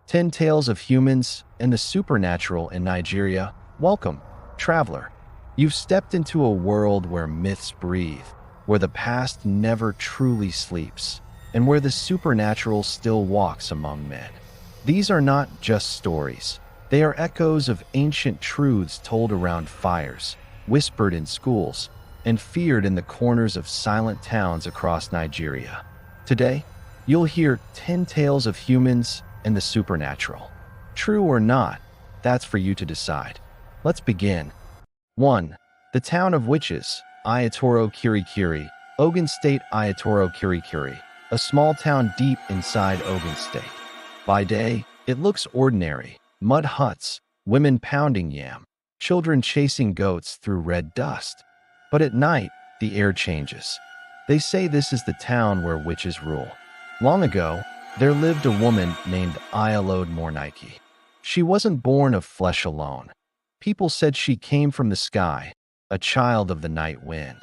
10 Tales of Humans and the Supernatural in Nigeria. Welcome, traveler. You've stepped into a world where myths breathe, where the past never truly sleeps, and where the supernatural still walks among men. These are not just stories. They are echoes of ancient truths told around fires, whispered in schools, and feared in the corners of silent towns across Nigeria. Today, you'll hear 10 tales of humans and the supernatural. True or not, that's for you to decide. Let's begin. 1. The Town of Witches, Aiyetoro Kiri-Kiri, Ogun State. Aiyetoro Kiri-Kiri, a small town deep inside Ogun State. By day, it looks ordinary. Mud huts, women pounding yam, children chasing goats through red dust. But at night, the air changes. They say this is the town where witches rule. Long ago, there lived a woman named Aiyetoro. She wasn't born of flesh alone. People said she came from the sky, a child of the night wind.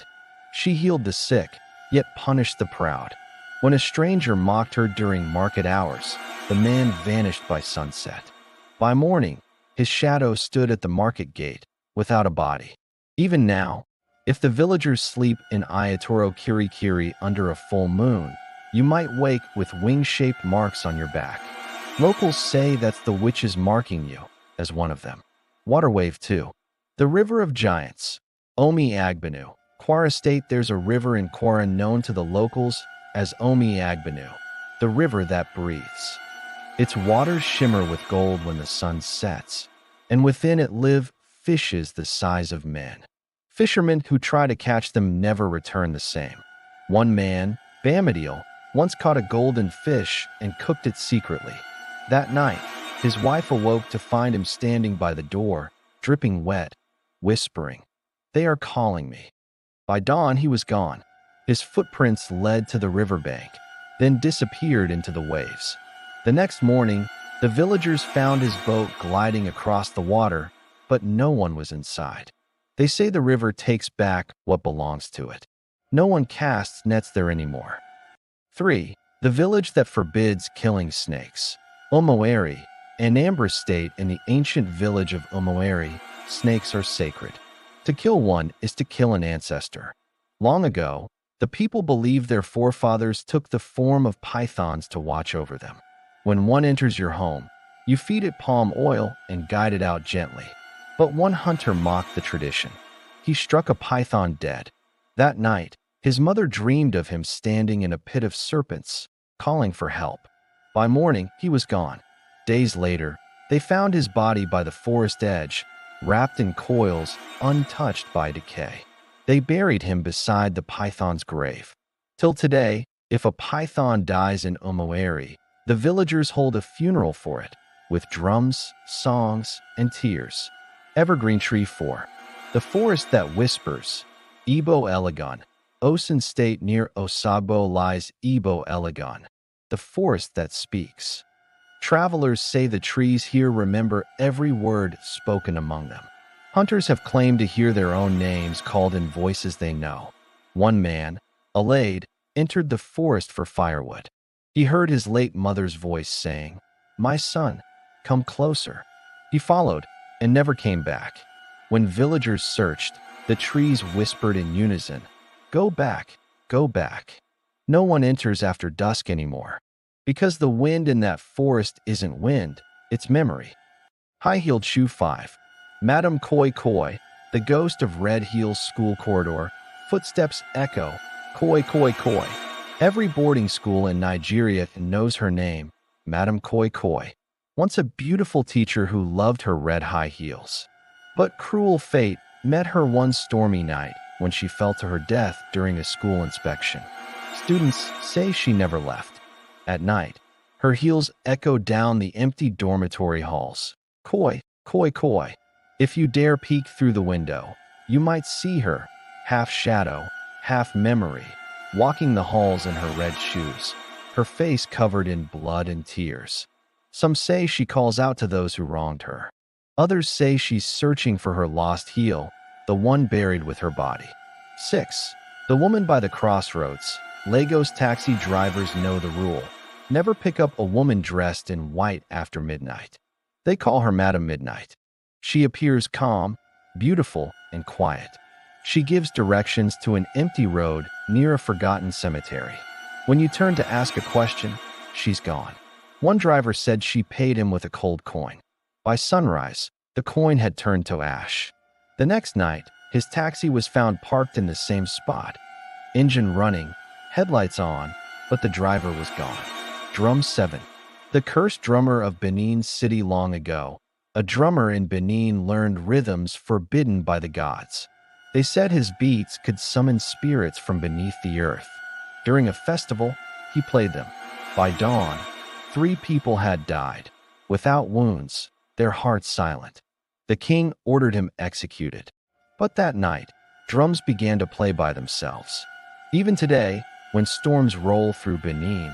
She healed the sick, yet punished the proud. When a stranger mocked her during market hours, the man vanished by sunset. By morning, his shadow stood at the market gate, without a body. Even now, if the villagers sleep in Aiyetoro Kiri-Kiri under a full moon, you might wake with wing-shaped marks on your back. Locals say that's the witches marking you as one of them. Waterwave 2. The River of Giants, Agbenu, Kwara State. There's a river in Kwara known to the locals as Agbenu, the river that breathes. Its waters shimmer with gold when the sun sets, and within it live fishes the size of men. Fishermen who try to catch them never return the same. One man, Bamadiel, once caught a golden fish and cooked it secretly. That night, his wife awoke to find him standing by the door, dripping wet, whispering, "They are calling me." By dawn, he was gone. His footprints led to the riverbank, then disappeared into the waves. The next morning, the villagers found his boat gliding across the water, but no one was inside. They say the river takes back what belongs to it. No one casts nets there anymore. 3. The village that forbids killing snakes. Umu-Eri, Anambra State. In the ancient village of Umu-Eri, snakes are sacred. To kill one is to kill an ancestor. Long ago, the people believed their forefathers took the form of pythons to watch over them. When one enters your home, you feed it palm oil and guide it out gently. But one hunter mocked the tradition. He struck a python dead. That night, his mother dreamed of him standing in a pit of serpents, calling for help. By morning, he was gone. Days later, they found his body by the forest edge, wrapped in coils, untouched by decay. They buried him beside the python's grave. Till today, if a python dies in Umu-Eri, the villagers hold a funeral for it, with drums, songs, and tears. Evergreen Tree 4. The Forest That Whispers, Elegun, Osun State. Near Osogbo lies Elegun, the forest that speaks. Travelers say the trees here remember every word spoken among them. Hunters have claimed to hear their own names called in voices they know. One man, Alade, entered the forest for firewood. He heard his late mother's voice saying, "My son, come closer." He followed and never came back. When villagers searched, the trees whispered in unison, "Go back, go back." No one enters after dusk anymore, because the wind in that forest isn't wind, it's memory. High-heeled shoe 5. Madam Koi Koi, the ghost of Red Heels School Corridor. Footsteps echo, Koi Koi Koi. Every boarding school in Nigeria knows her name, Madam Koi Koi. Once a beautiful teacher who loved her red high heels. But cruel fate met her one stormy night when she fell to her death during a school inspection. Students say she never left. At night, her heels echo down the empty dormitory halls. Koi, Koi Koi. If you dare peek through the window, you might see her, half shadow, half memory, walking the halls in her red shoes, her face covered in blood and tears. Some say she calls out to those who wronged her. Others say she's searching for her lost heel, the one buried with her body. 6. The Woman by the Crossroads. Lagos taxi drivers know the rule. never pick up a woman dressed in white after midnight. They call her Madam Midnight. She appears calm, beautiful, and quiet. She gives directions to an empty road near a forgotten cemetery. When you turn to ask a question, she's gone. One driver said she paid him with a cold coin. By sunrise, the coin had turned to ash. The next night, his taxi was found parked in the same spot. Engine running, headlights on, but the driver was gone. Drum 7. The cursed drummer of Benin City. Long ago, a drummer in Benin learned rhythms forbidden by the gods. They said his beats could summon spirits from beneath the earth. During a festival, he played them. By dawn, 3 people had died, without wounds, their hearts silent. The king ordered him executed. But that night, drums began to play by themselves. Even today, when storms roll through Benin,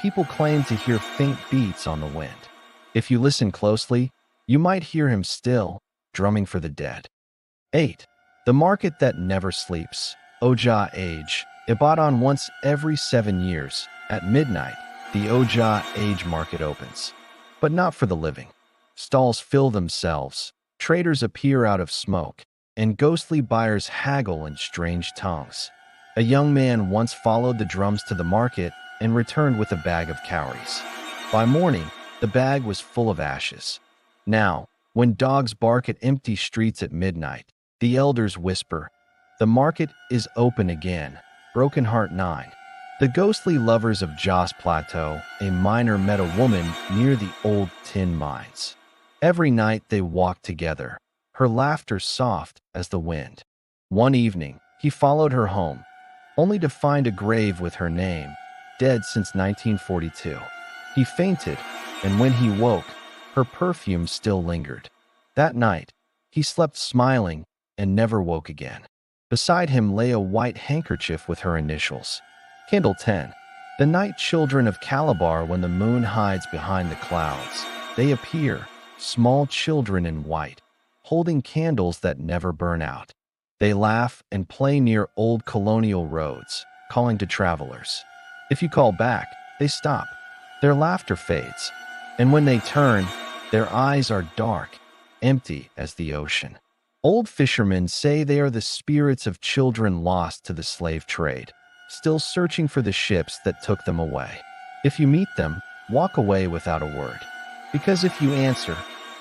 people claim to hear faint beats on the wind. If you listen closely, you might hear him still, drumming for the dead. 8. The market that never sleeps. Oja Age. Ibadan once every 7 years, at midnight, the Oja Age market opens. But not for the living. Stalls fill themselves, traders appear out of smoke, and ghostly buyers haggle in strange tongues. A young man once followed the drums to the market and returned with a bag of cowries. By morning, the bag was full of ashes. Now, when dogs bark at empty streets at midnight, the elders whisper, "The market is open again." Broken Heart 9. The ghostly lovers of Jos Plateau, a miner met a woman near the old tin mines. Every night they walked together, her laughter soft as the wind. One evening, he followed her home, only to find a grave with her name, dead since 1942. He fainted, and when he woke, her perfume still lingered. That night, he slept smiling and never woke again. Beside him lay a white handkerchief with her initials. Candle 10. The night children of Calabar. When the moon hides behind the clouds, they appear, small children in white, holding candles that never burn out. They laugh and play near old colonial roads, calling to travelers. If you call back, they stop. Their laughter fades, and when they turn, their eyes are dark, empty as the ocean. Old fishermen say they are the spirits of children lost to the slave trade, still searching for the ships that took them away. If you meet them, walk away without a word, because if you answer,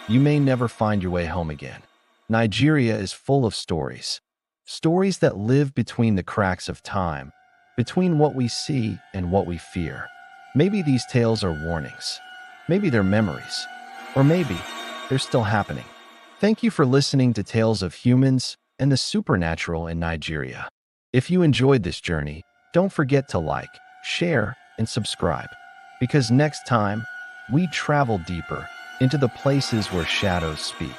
you may never find your way home again. Nigeria is full of stories. Stories that live between the cracks of time, between what we see and what we fear. Maybe these tales are warnings. Maybe they're memories. Or maybe they're still happening. Thank you for listening to Tales of Humans and the Supernatural in Nigeria. If you enjoyed this journey, don't forget to like, share, and subscribe, because next time, we travel deeper into the places where shadows speak.